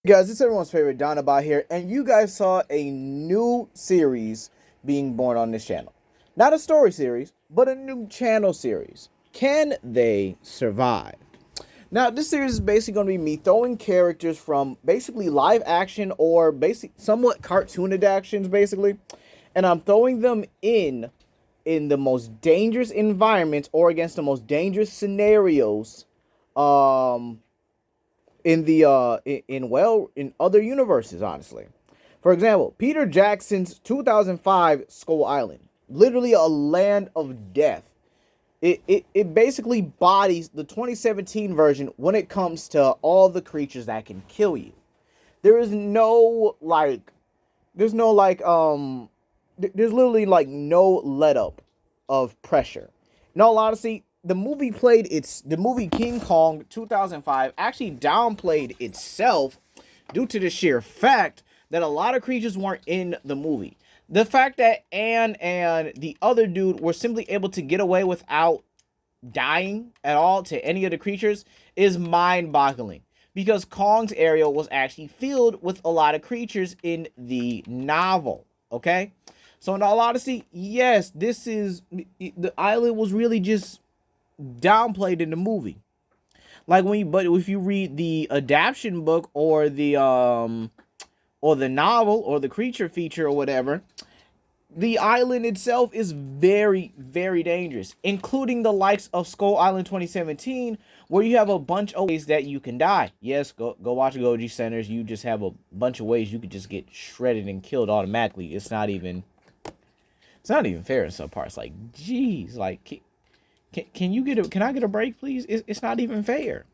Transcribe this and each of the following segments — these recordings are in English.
Guys, it's everyone's favorite Donabot here, and you guys saw a new series being born on this channel. Not a story series, but a new channel series. Can they survive? Now, this series is basically going to be me throwing characters from basically live action or basic, somewhat cartooned actions, basically, and I'm throwing them in the most dangerous environments or against the most dangerous scenarios, um, in other universes, honestly. For example, Peter Jackson's 2005 Skull Island, literally a land of death. It basically bodies the 2017 version when it comes to all the creatures that can kill you. There is no like there's no like there's literally like no let up of pressure. In all honesty, the movie King Kong 2005 actually downplayed itself due to the sheer fact that a lot of creatures weren't in the movie. The fact that Anne and the other dude were simply able to get away without dying at all to any of the creatures is mind-boggling, because Kong's area was actually filled with a lot of creatures in the novel. Okay, so in all honesty, yes, the island was really just downplayed in the movie. Like but if you read the adaptation book or the novel or the creature feature or whatever, the island itself is very, very dangerous, including the likes of Skull Island 2017, where you have a bunch of ways that you can die. Yes, go watch Goji Centers. You just have a bunch of ways you could just get shredded and killed automatically. It's not even fair in some parts. Like, geez, like can I get a break, please? It's not even fair.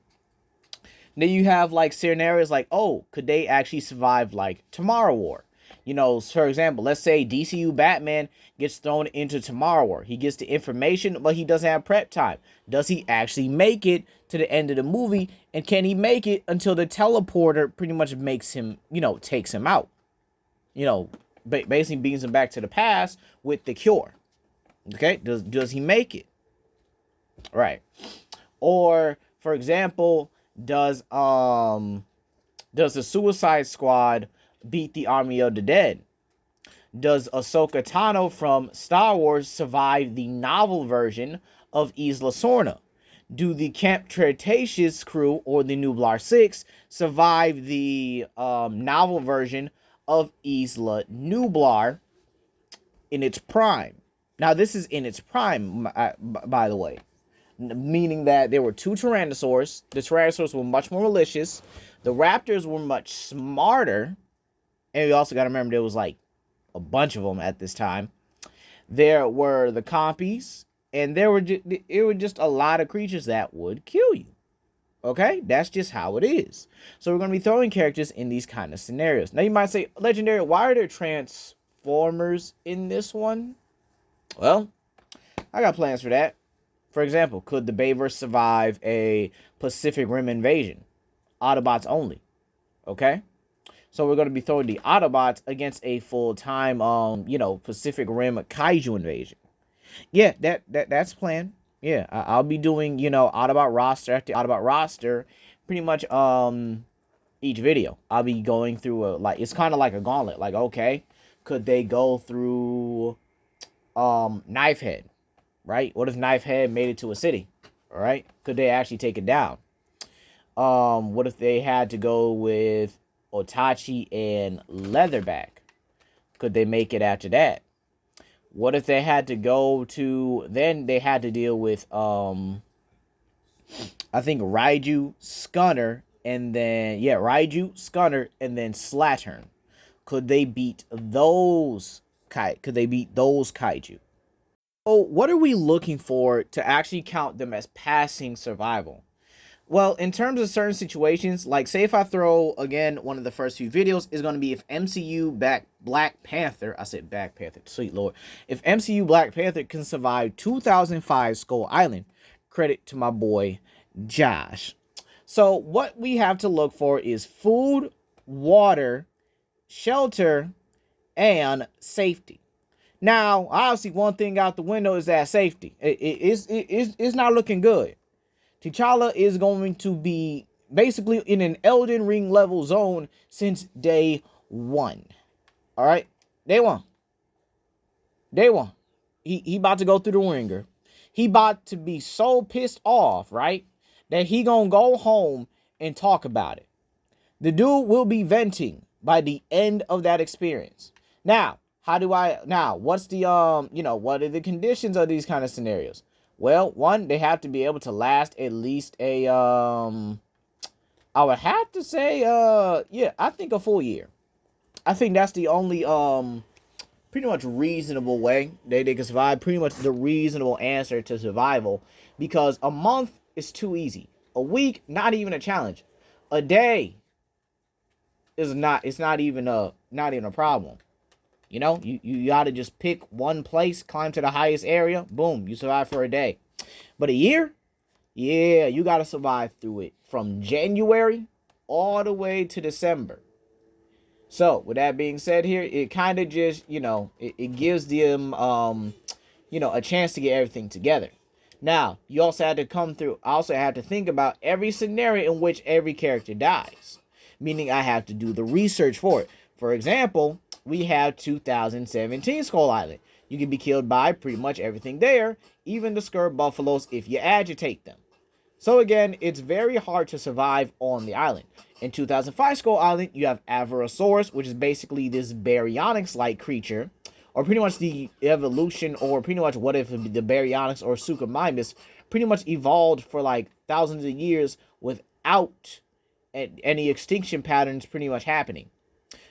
Then you have like scenarios like, oh, could they actually survive like Tomorrow War? You know, for example, let's say DCU Batman gets thrown into Tomorrow War. He gets the information, but he doesn't have prep time. Does he actually make it to the end of the movie? And can he make it until the teleporter pretty much makes him, takes him out? Basically brings him back to the past with the cure. Okay, does he make it? Right. Or, for example, does does the Suicide Squad beat the Army of the Dead? Does Ahsoka Tano from Star Wars survive the novel version of Isla Sorna? Do the Camp Cretaceous crew or the Nublar 6 survive the novel version of Isla Nublar in its prime? Now, this is in its prime, by the way, meaning that there were two Tyrannosaurs. The Tyrannosaurs were much more malicious. The Raptors were much smarter. And we also got to remember there was like a bunch of them at this time. There were the Compies, and it were just a lot of creatures that would kill you. Okay, that's just how it is. So we're going to be throwing characters in these kind of scenarios. Now you might say, Legendary, why are there Transformers in this one? Well, I got plans for that. For example, could the Bayverse survive a Pacific Rim invasion? Autobots only. Okay? So we're going to be throwing the Autobots against a full-time, Pacific Rim Kaiju invasion. Yeah, that's planned. Yeah, I'll be doing, Autobot roster after Autobot roster, pretty much each video. I'll be going through it's kind of like a gauntlet. Like, okay, could they go through Knifehead, right? What if Knifehead made it to a city? All right, could they actually take it down? What if they had to go with Otachi and Leatherback? Could they make it after that? What if they had to go to, then they had to deal with I think Raiju, Scunner, and then Raiju, Scunner, and then Slattern. Could they beat those kaiju? So what are we looking for to actually count them as passing survival? Well, in terms of certain situations, like say if I throw, again, one of the first few videos is going to be if MCU Black Panther, I said Black Panther, sweet lord. If MCU Black Panther can survive 2005 Skull Island, credit to my boy Josh. So what we have to look for is food, water, shelter, and safety. Now, obviously, one thing out the window is that safety. It's not looking good. T'Challa is going to be basically in an Elden Ring level zone since day one. All right, day one. Day one. He about to go through the ringer. He about to be so pissed off, right, that he gonna go home and talk about it. The dude will be venting by the end of that experience. Now, what's the what are the conditions of these kind of scenarios? Well, one, they have to be able to last at least a I would have to say I think a full year. I think that's the only pretty much reasonable way they can survive, pretty much the reasonable answer to survival, because a month is too easy. A week, not even a challenge. A day is not even a problem. You gotta just pick one place, climb to the highest area, boom, you survive for a day. But a year, yeah, you gotta survive through it from January all the way to December. So, with that being said here, it kind of just, it gives them, a chance to get everything together. Now, you also had to think about every scenario in which every character dies. Meaning I have to do the research for it. For example, we have 2017 Skull Island. You can be killed by pretty much everything there, even the Skur Buffaloes if you agitate them. So again, it's very hard to survive on the island. In 2005 Skull Island, you have Avarasaurus, which is basically this Baryonyx-like creature, or pretty much the evolution, or pretty much what if the Baryonyx or Suchomimus pretty much evolved for like thousands of years without any extinction patterns pretty much happening.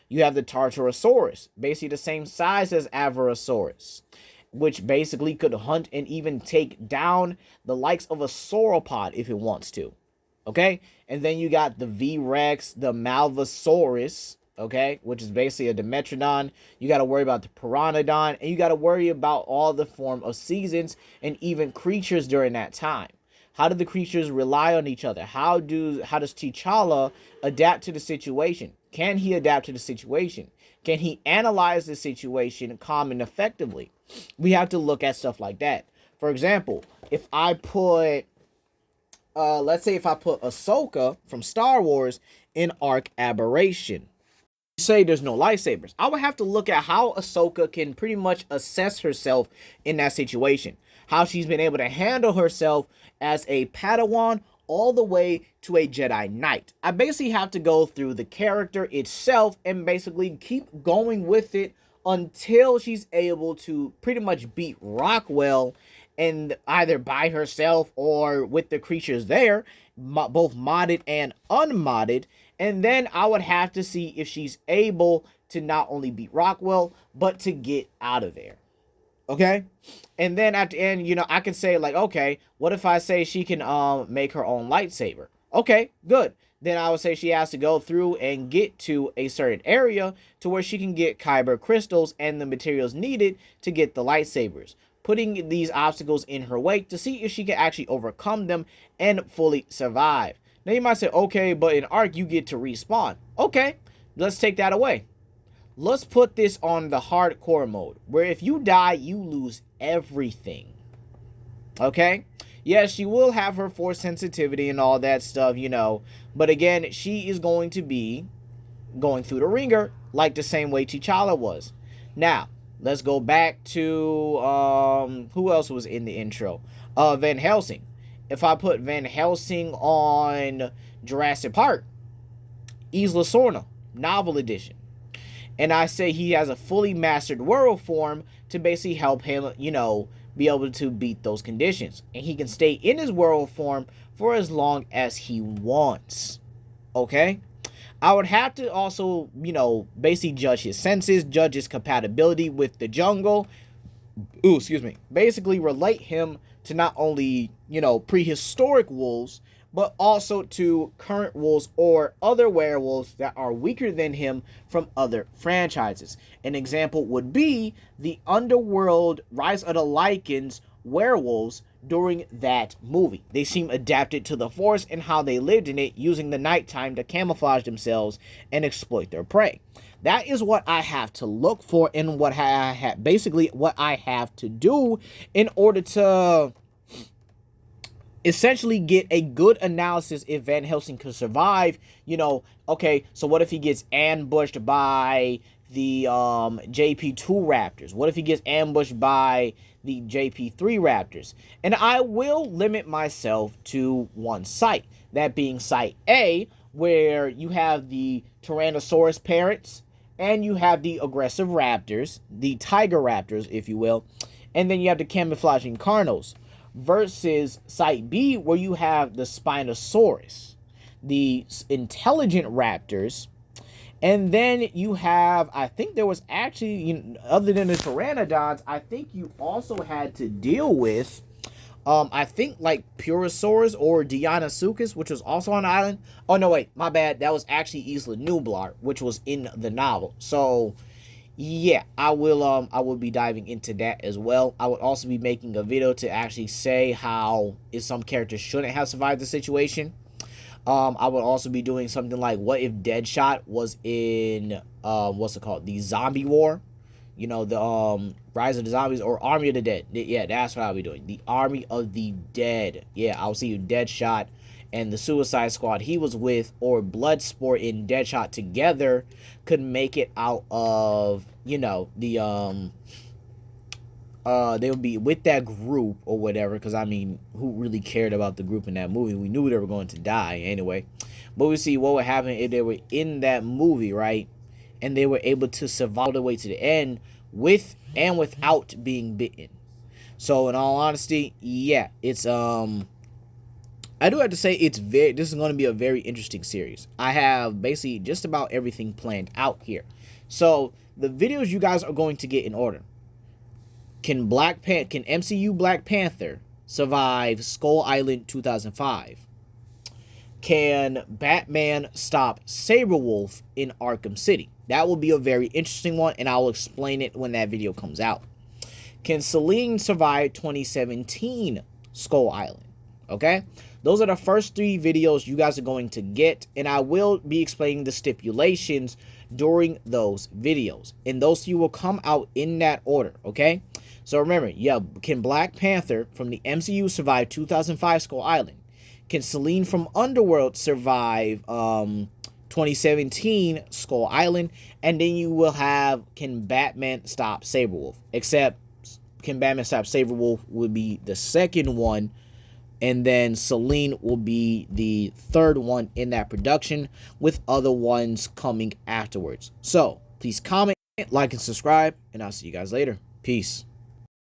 You have the Tartarosaurus, basically the same size as Avarasaurus, which basically could hunt and even take down the likes of a sauropod if it wants to. Okay? And then you got the V-Rex, the Malvasaurus, okay, which is basically a Dimetrodon. You got to worry about the Pteranodon, and you got to worry about all the form of seasons and even creatures during that time. How do the creatures rely on each other? How does T'Challa adapt to the situation? Can he adapt to the situation? Can he analyze the situation calm and effectively? We have to look at stuff like that. For example, if I put, let's say if I put Ahsoka from Star Wars in Arc Aberration. Say there's no lightsabers. I would have to look at how Ahsoka can pretty much assess herself in that situation. How she's been able to handle herself as a Padawan all the way to a Jedi Knight. I basically have to go through the character itself and basically keep going with it until she's able to pretty much beat Rockwell, and either by herself or with the creatures there, both modded and unmodded. And then I would have to see if she's able to not only beat Rockwell, but to get out of there. Okay? And then at the end, I can say like, okay, what if I say she can make her own lightsaber? Okay, good. Then I would say she has to go through and get to a certain area to where she can get Kyber crystals and the materials needed to get the lightsabers, putting these obstacles in her way to see if she can actually overcome them and fully survive. Now you might say, okay, but in Arc you get to respawn. Okay, let's take that away. Let's put this on the hardcore mode, where if you die, you lose everything. Okay? Yes, she will have her force sensitivity and all that stuff, but again, she is going to be going through the ringer like the same way T'Challa was. Now, let's go back to, who else was in the intro? Van Helsing. If I put Van Helsing on Jurassic Park, Isla Sorna, novel edition, and I say he has a fully mastered world form to basically help him, be able to beat those conditions. And he can stay in his world form for as long as he wants. Okay? I would have to also, basically judge his senses, judge his compatibility with the jungle. Ooh, excuse me. Basically relate him to not only, prehistoric wolves, but also to current wolves or other werewolves that are weaker than him from other franchises. An example would be the Underworld Rise of the Lycans werewolves during that movie. They seem adapted to the Force and how they lived in it, using the nighttime to camouflage themselves and exploit their prey. That is what I have to look for, and what I have to do in order to essentially get a good analysis if Van Helsing could survive. You know, okay, so what if he gets ambushed by the JP2 Raptors? What if he gets ambushed by the JP3 Raptors? And I will limit myself to one site, that being Site A, where you have the Tyrannosaurus parents and you have the aggressive raptors, the tiger raptors, if you will, and then you have the camouflaging carnos, versus Site B, where you have the Spinosaurus, the intelligent raptors, and then you have, I think there was actually, you know, other than the pteranodons, I think you also had to deal with, I think like Purosaurus or Deinosuchus, which was also on the island. Oh no, wait, my bad. That was actually Isla Nublar, which was in the novel. So yeah, I will be diving into that as well. I would also be making a video to actually say how if some characters shouldn't have survived the situation. I would also be doing something like, what if Deadshot was in what's it called, the Zombie War, you know, the Rise of the Zombies, or Army of the Dead. Yeah, that's what I'll be doing, the Army of the Dead. Yeah, I'll see you Deadshot and the Suicide Squad he was with, or Bloodsport and Deadshot together could make it out of, you know, the they would be with that group or whatever, because I mean, who really cared about the group in that movie? We knew they were going to die anyway. But we see what would happen if they were in that movie, right? And they were able to survive all the way to the end with and without being bitten. So in all honesty, yeah, it's I do have to say this is going to be a very interesting series. I have basically just about everything planned out here. So the videos you guys are going to get in order. Can MCU Black Panther survive Skull Island 2005? Can Batman stop Sabrewulf in Arkham City? That will be a very interesting one, and I'll explain it when that video comes out. Can Selene survive 2017 Skull Island? Okay? Those are the first 3 videos you guys are going to get, and I will be explaining the stipulations during those videos. And those 3 will come out in that order, okay? So remember, yeah, can Black Panther from the MCU survive 2005 Skull Island? Can Selene from Underworld survive 2017 Skull Island? And then you will have, can Batman stop Sabrewulf? Except, can Batman stop Sabrewulf would be the second one, and then Selene will be the third one in that production, with other ones coming afterwards. So please comment, like, and subscribe, and I'll see you guys later. Peace.